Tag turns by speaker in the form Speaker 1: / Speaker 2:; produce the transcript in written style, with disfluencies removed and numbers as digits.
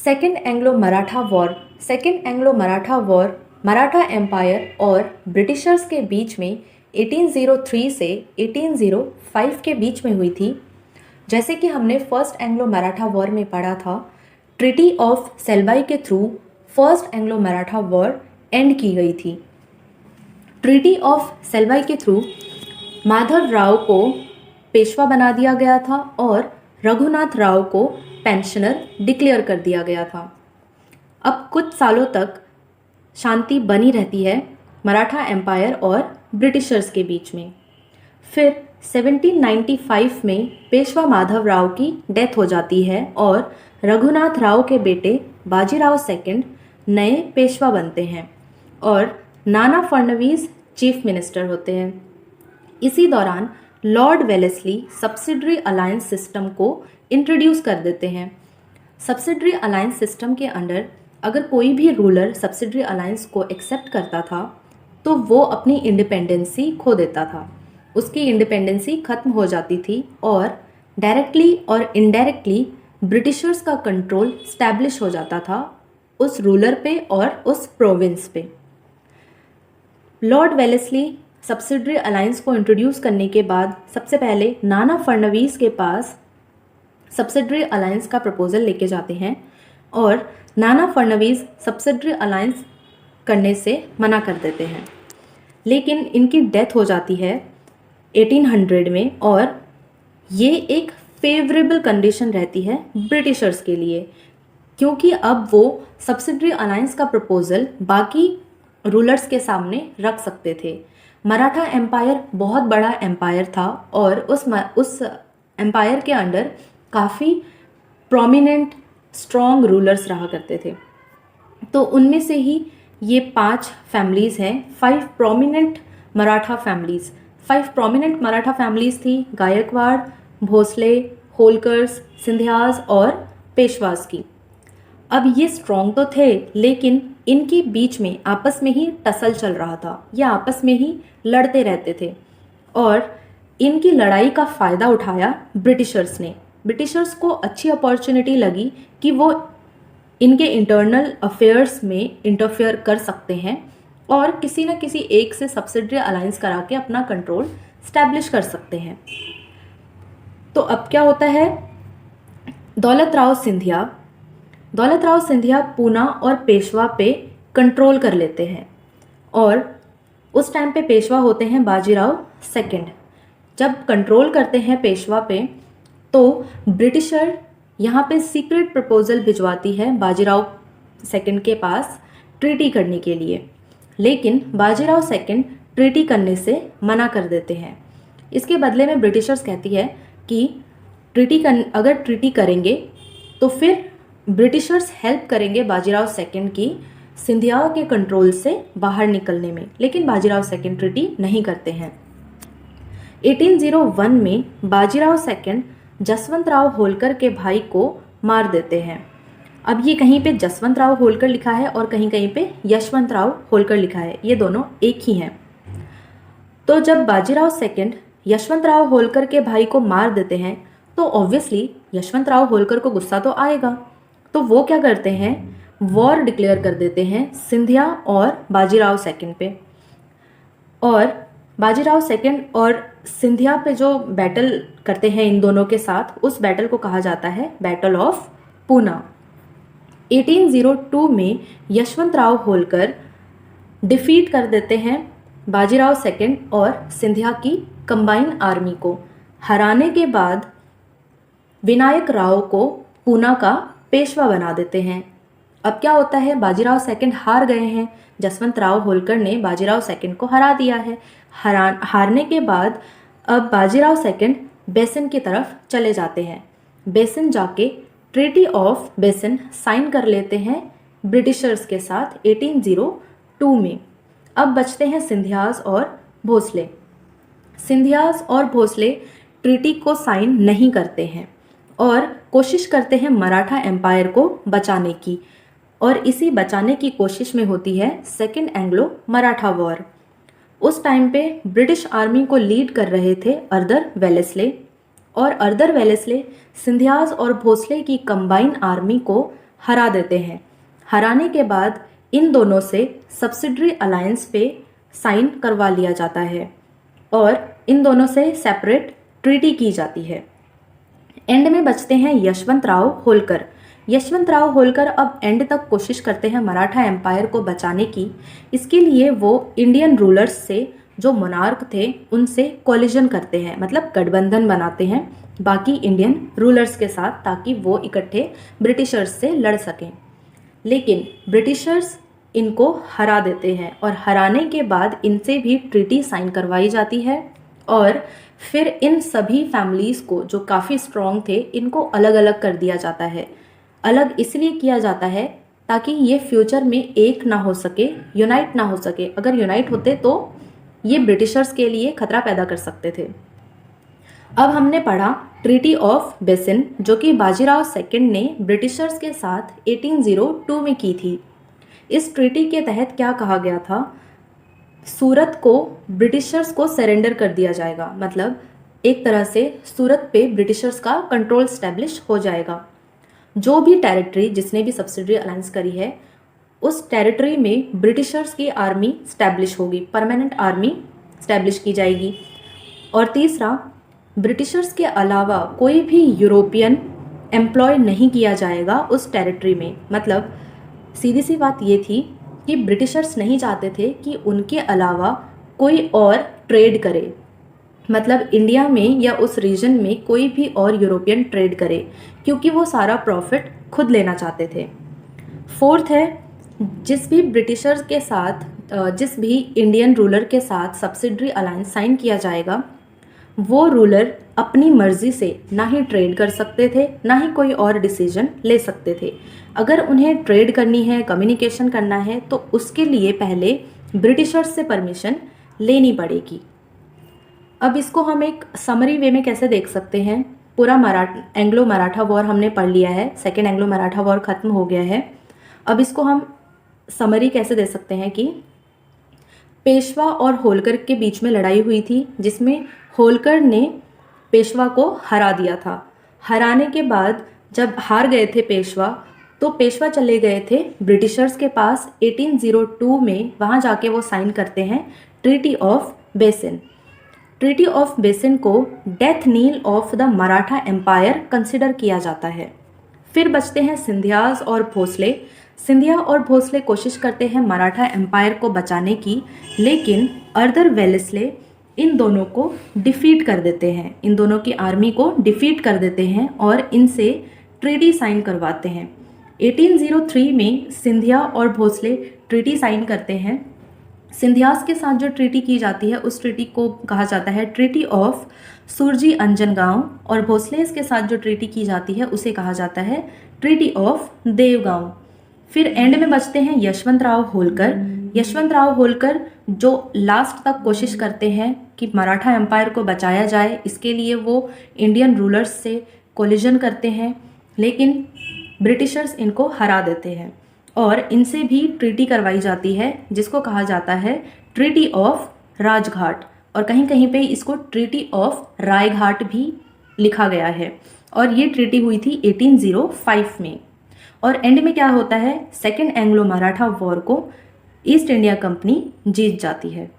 Speaker 1: Second Anglo Maratha war. Second Anglo Maratha war Maratha empire और Britishers के बीच में 1803 से 1805 के बीच में हुई थी। जैसे कि हमने फर्स्ट एंग्लो मराठा वॉर में पढ़ा था, ट्रीटी ऑफ सेल्बाई के through first Anglo Maratha war and की गई थी। ट्रीटी ऑफ सेल्बाई के थ्रू माधव राव को पेशवा बना दिया गया था और रघुनाथ राव को पेंशनर डिक्लेयर कर दिया गया था। अब कुछ सालों तक शांति बनी रहती है मराठा एम्पायर और ब्रिटिशर्स के बीच में। फिर 1795 में पेशवा माधव राव की डेथ हो जाती है और रघुनाथ राव के बेटे बाजीराव सेकंड नए पेशवा बनते हैं और नाना फडणवीस चीफ मिनिस्टर होते हैं। इसी दौरान Lord Wellesley subsidiary alliance system को इंट्रोड्यूस कर देते हैं। सब्सिडरी अलायंस सिस्टम के अंडर अगर कोई भी रूलर सब्सिडरी अलायंस को एक्सेप्ट करता था तो वो अपनी इंडिपेंडेंसी खो देता था, उसकी इंडिपेंडेंसी खत्म हो जाती थी और डायरेक्टली और इनडायरेक्टली ब्रिटिशर्स का कंट्रोल स्टैब्लिश हो जाता था उस रूलर पे और उस प्रोविंस पे। लॉर्ड वेलेस्ली सब्सिडरी अलायंस को इंट्रोड्यूस करने के बाद सबसे पहले नाना फडणवीस के पास सब्सिडरी अलायंस का प्रपोजल लेके जाते हैं और नाना फडणवीस सब्सिडरी अलायंस करने से मना कर देते हैं। लेकिन इनकी डेथ हो जाती है 1800 में और ये एक फेवरेबल कंडीशन रहती है ब्रिटिशर्स के लिए, क्योंकि अब वो सब्सिडरी अलायंस का प्रपोजल बाकी रूलर्स के सामने रख सकते थे। मराठा एम्पायर बहुत बड़ा एम्पायर था और उस एम्पायर के अंडर काफ़ी प्रोमिनेंट स्ट्रॉन्ग रूलर्स रहा करते थे। तो उनमें से ही ये 5 फैमिलीज़ हैं, 5 prominent Maratha families. 5 prominent Maratha families थी गायकवाड़, भोसले, होलकर्स, सिंधियाज और पेशवास की। अब ये स्ट्रॉन्ग तो थे लेकिन इनके बीच में आपस में ही टसल चल रहा था, ये आपस में ही लड़ते रहते थे और इनकी लड़ाई का फ़ायदा उठाया ब्रिटिशर्स ने। ब्रिटिशर्स को अच्छी अपॉर्चुनिटी लगी कि वो इनके इंटरनल अफेयर्स में इंटरफेयर कर सकते हैं और किसी न किसी एक से सब्सिडरी अलायंस करा के अपना कंट्रोल स्टैब्लिश कर सकते हैं। तो अब क्या होता है, दौलत राव सिंधिया पूना और पेशवा पे कंट्रोल कर लेते हैं और उस टाइम पे पेशवा होते हैं बाजीराव सेकंड। जब कंट्रोल करते हैं पेशवा पे तो ब्रिटिशर यहाँ पे सीक्रेट प्रपोजल भिजवाती है बाजीराव सेकंड के पास ट्रीटी करने के लिए, लेकिन बाजीराव सेकंड ट्रीटी करने से मना कर देते हैं। इसके बदले में ब्रिटिशर्स कहती है कि अगर ट्रीटी करेंगे तो फिर ब्रिटिशर्स हेल्प करेंगे बाजीराव सेकंड की सिंधिया के कंट्रोल से बाहर निकलने में, लेकिन बाजीराव सेकंड ट्रीटी नहीं करते हैं। 1801 में बाजीराव सेकंड जसवंत राव होलकर के भाई को मार देते हैं। अब ये कहीं पे जसवंत राव होलकर लिखा है और कहीं कहीं पे यशवंत राव होलकर लिखा है, ये दोनों एक ही हैं। तो जब बाजीराव सेकंड यशवंत राव होलकर के भाई को मार देते हैं तो ऑब्वियसली यशवंत राव होलकर को गुस्सा तो आएगा, तो वो क्या करते हैं, वॉर डिक्लेयर कर देते हैं सिंधिया और बाजीराव सेकंड पे। और बाजीराव सेकंड और सिंधिया पे जो बैटल करते हैं इन दोनों के साथ, उस बैटल को कहा जाता है बैटल ऑफ पूना। 1802 में यशवंत राव होलकर डिफीट कर देते हैं बाजीराव सेकंड और सिंधिया की कंबाइन आर्मी को। हराने के बाद विनायक राव को पूना का पेशवा बना देते हैं। अब क्या होता है, बाजीराव सेकंड हार गए हैं, जसवंत राव होलकर ने बाजीराव सेकंड को हरा दिया है। हारने के बाद अब बाजीराव सेकंड बेसन की तरफ चले जाते हैं। बेसन जाके ट्रीटी ऑफ बेसन साइन कर लेते हैं ब्रिटिशर्स के साथ 1802 में। अब बचते हैं सिंधियाज और भोसले। सिंधियाज और भोसले ट्रीटी को साइन नहीं करते हैं और कोशिश करते हैं मराठा एम्पायर को बचाने की, और इसी बचाने की कोशिश में होती है सेकेंड एंग्लो मराठा वॉर। उस टाइम पे ब्रिटिश आर्मी को लीड कर रहे थे अर्दर वेलेस्ले, और अर्दर वेलेस्ले सिंधियाज और भोसले की कंबाइन आर्मी को हरा देते हैं। हराने के बाद इन दोनों से सब्सिडरी अलायंस पे साइन करवा लिया जाता है और इन दोनों से सेपरेट ट्रीटी की जाती है। एंड में बचते हैं यशवंतराव होलकर। यशवंतराव होलकर अब एंड तक कोशिश करते हैं मराठा एम्पायर को बचाने की। इसके लिए वो इंडियन रूलर्स से, जो मोनार्क थे, उनसे कोलिजन करते हैं, मतलब गठबंधन बनाते हैं बाकी इंडियन रूलर्स के साथ, ताकि वो इकट्ठे ब्रिटिशर्स से लड़ सकें। लेकिन ब्रिटिशर्स इनको हरा देते हैं और हराने के बाद इनसे भी ट्रीटी साइन करवाई जाती है और फिर इन सभी फैमिलीज़ को, जो काफ़ी स्ट्रॉन्ग थे, इनको अलग अलग कर दिया जाता है। अलग इसलिए किया जाता है ताकि ये फ्यूचर में एक ना हो सके, यूनाइट ना हो सके। अगर यूनाइट होते तो ये ब्रिटिशर्स के लिए खतरा पैदा कर सकते थे। अब हमने पढ़ा ट्रीटी ऑफ बेसिन, जो कि बाजीराव सेकंड ने ब्रिटिशर्स के साथ 1802 में की थी। इस ट्रीटी के तहत क्या कहा गया था? सूरत को ब्रिटिशर्स को सरेंडर कर दिया जाएगा, मतलब एक तरह से सूरत पे ब्रिटिशर्स का कंट्रोल स्टैब्लिश हो जाएगा। जो भी टेरिटरी जिसने भी सब्सिडरी अलायंस करी है, उस टेरिटरी में ब्रिटिशर्स की आर्मी स्टैब्लिश होगी, परमानेंट आर्मी स्टैब्लिश की जाएगी। और तीसरा, ब्रिटिशर्स के अलावा कोई भी यूरोपियन एम्प्लॉय नहीं किया जाएगा उस टेरिटरी में। मतलब सीधी सी बात ये थी कि ब्रिटिशर्स नहीं चाहते थे कि उनके अलावा कोई और ट्रेड करे, मतलब इंडिया में या उस रीजन में कोई भी और यूरोपियन ट्रेड करे, क्योंकि वो सारा प्रॉफिट खुद लेना चाहते थे। फोर्थ है, जिस भी ब्रिटिशर्स के साथ, जिस भी इंडियन रूलर के साथ सब्सिडरी अलायंस साइन किया जाएगा, वो रूलर अपनी मर्जी से ना ही ट्रेड कर सकते थे, ना ही कोई और डिसीजन ले सकते थे। अगर उन्हें ट्रेड करनी है, कम्युनिकेशन करना है, तो उसके लिए पहले ब्रिटिशर्स से परमिशन लेनी पड़ेगी। अब इसको हम एक समरी वे में कैसे देख सकते हैं? पूरा एंग्लो मराठा वॉर हमने पढ़ लिया है, सेकेंड एंग्लो मराठा वॉर ख़त्म हो गया है। अब इसको हम समरी कैसे दे सकते हैं कि पेशवा और होलकर के बीच में लड़ाई हुई थी, जिसमें होलकर ने पेशवा को हरा दिया था। हराने के बाद जब हार गए थे पेशवा, तो पेशवा चले गए थे ब्रिटिशर्स के पास 1802 में। वहाँ जाके वो साइन करते हैं treaty of Bassein. Treaty of Bassein को death knell of the Maratha empire consider किया जाता है। फिर बचते हैं सिंधियाज और भोसले। सिंधिया और भोसले कोशिश करते हैं मराठा एम्पायर को बचाने की, लेकिन अरदर वेलेस्ले इन दोनों को डिफीट कर देते हैं, इन दोनों की आर्मी को डिफीट कर देते हैं और इनसे ट्रीटी साइन करवाते हैं। 1803 में सिंधिया और भोसले ट्रीटी साइन करते हैं। सिंधियास के साथ जो ट्रीटी की जाती है, उस ट्रीटी को कहा जाता है ट्रीटी ऑफ सुरजी अंजनगांव, और भोसलेस के साथ जो ट्रीटी की जाती है उसे कहा जाता है ट्रीटी ऑफ देवगांव। फिर एंड में बचते हैं यशवंतराव होलकर। यशवंतराव होलकर जो लास्ट तक कोशिश करते हैं कि मराठा एम्पायर को बचाया जाए, इसके लिए वो इंडियन रूलर्स से कोलिजन करते हैं, लेकिन ब्रिटिशर्स इनको हरा देते हैं और इनसे भी ट्रीटी करवाई जाती है, जिसको कहा जाता है ट्रीटी ऑफ राजघाट, और कहीं कहीं पे इसको ट्रीटी ऑफ रायघाट भी लिखा गया है। और ये ट्रीटी हुई थी 1805 में। और एंड में क्या होता है? सेकेंड एंग्लो मराठा वॉर को ईस्ट इंडिया कंपनी जीत जाती है।